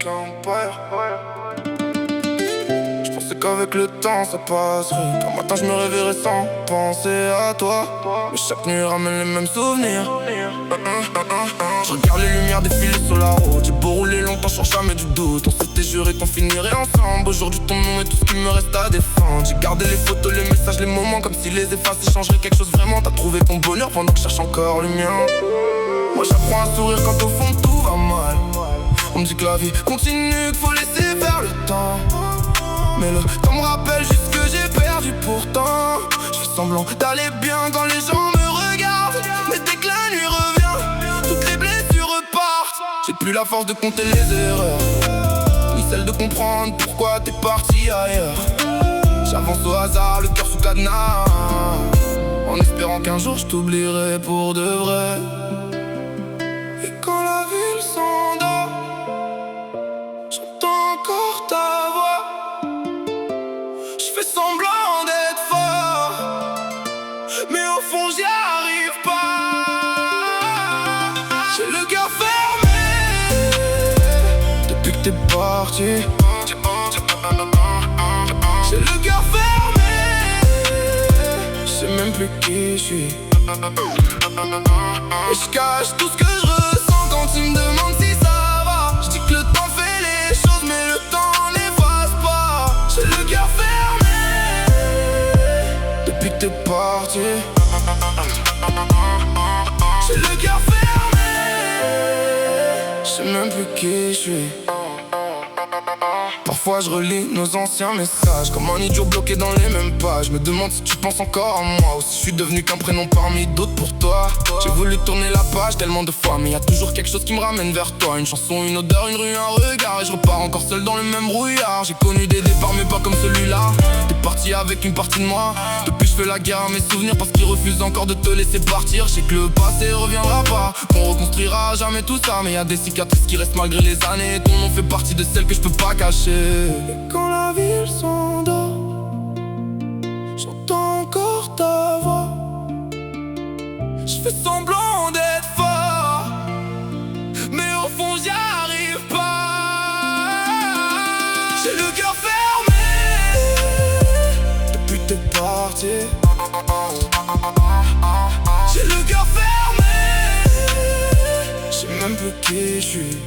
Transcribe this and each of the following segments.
Empire. Je pensais qu'avec le temps ça passerait. Un matin je me réveillerais sans penser à toi. Mais chaque nuit ramène les mêmes souvenirs. Je regarde les lumières défiler sur la route. J'ai beau rouler longtemps, je change jamais du doute. On s'était juré qu'on finirait ensemble. Aujourd'hui ton nom est tout ce qu'il me reste à défendre. J'ai gardé les photos, les messages, les moments, comme si les effacer changerait quelque chose vraiment. T'as trouvé ton bonheur pendant que je cherche encore le mien. Moi j'apprends à sourire quand au fond tout va mal. On me dit que la vie continue, qu'il faut laisser faire le temps. Mais le temps me rappelle juste ce que j'ai perdu pourtant. Je fais semblant d'aller bien quand les gens me regardent. Mais dès que la nuit revient, toutes les blessures repartent. J'ai plus la force de compter les erreurs, ni celle de comprendre pourquoi t'es parti ailleurs. J'avance au hasard, le cœur sous cadenas, en espérant qu'un jour je t'oublierai pour de vrai. Et quand la ville s'endort, j'entends encore ta voix. Je fais semblant d'être fort, mais au fond j'y arrive pas. J'ai le cœur fermé depuis que t'es parti. J'ai le cœur fermé, je sais même plus qui je suis. Et je cache tout ce que je ressens quand tu me demandes si ça va. Je dis que le temps fait les choses, mais le temps n'efface pas. J'ai le cœur fermé depuis que t'es parti. J'ai le cœur fermé, je sais même plus qui je suis. Parfois je relis nos anciens messages comme un idiot bloqué dans les mêmes pages. Je me demande si tu penses encore à moi ou si je suis devenu qu'un prénom parmi d'autres pour toi. J'ai voulu tourner la page tellement de fois, mais y a toujours quelque chose qui me ramène vers toi. Une chanson, une odeur, une rue, un regard, et je repars encore seul dans le même brouillard. J'ai connu des départs mais pas comme celui-là. T'es parti avec une partie de moi. Depuis je fais la guerre à mes souvenirs parce qu'ils refusent encore de te laisser partir. Je sais que le passé reviendra pas, qu'on reconstruira jamais tout ça. Mais y a des cicatrices qui restent malgré les années. Ton nom fait partie de celles que je peux pas cacher. Et quand la ville s'endort, j'entends encore ta voix. Je fais semblant d'être fort, mais au fond j'y arrive pas. J'ai le cœur fermé depuis que t'es parti. J'ai le cœur fermé, je sais même plus qui je suis.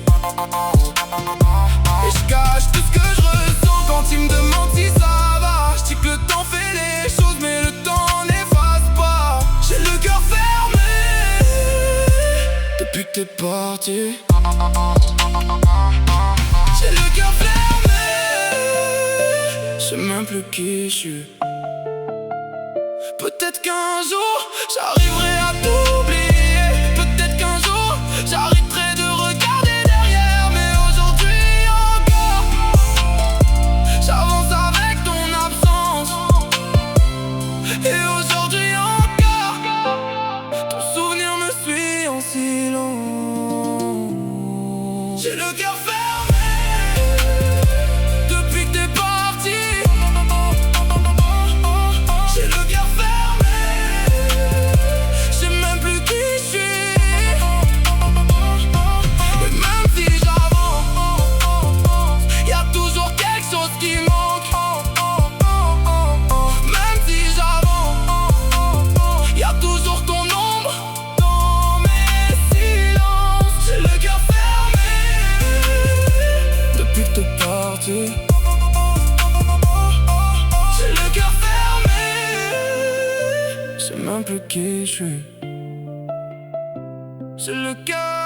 Et je cache tout ce que je ressens quand il me demande si ça va. Je dis que le temps fait les choses, mais le temps n'efface pas. J'ai le cœur fermé depuis que t'es parti. J'ai le cœur fermé, je sais même plus qui je suis. Peut-être qu'un jour j'arriverai à t'oublier. Peut-être qu'un jour j'arrêterai de regarder derrière. Mais aujourd'hui encore, j'avance avec ton absence. Et aujourd'hui encore, ton souvenir me suit en silence. J'ai le cœur fermé depuis que t'es parti. J'ai le cœur fermé, je sais même plus qui je suis. Et même si j'avance, y'a toujours quelque chose qui manque. Même si j'avance, y'a toujours ton ombre dans mes silences. J'ai le cœur fermé depuis que t'es parti. J'ai le cœur fermé, je sais même plus qui je suis. J'ai le cœur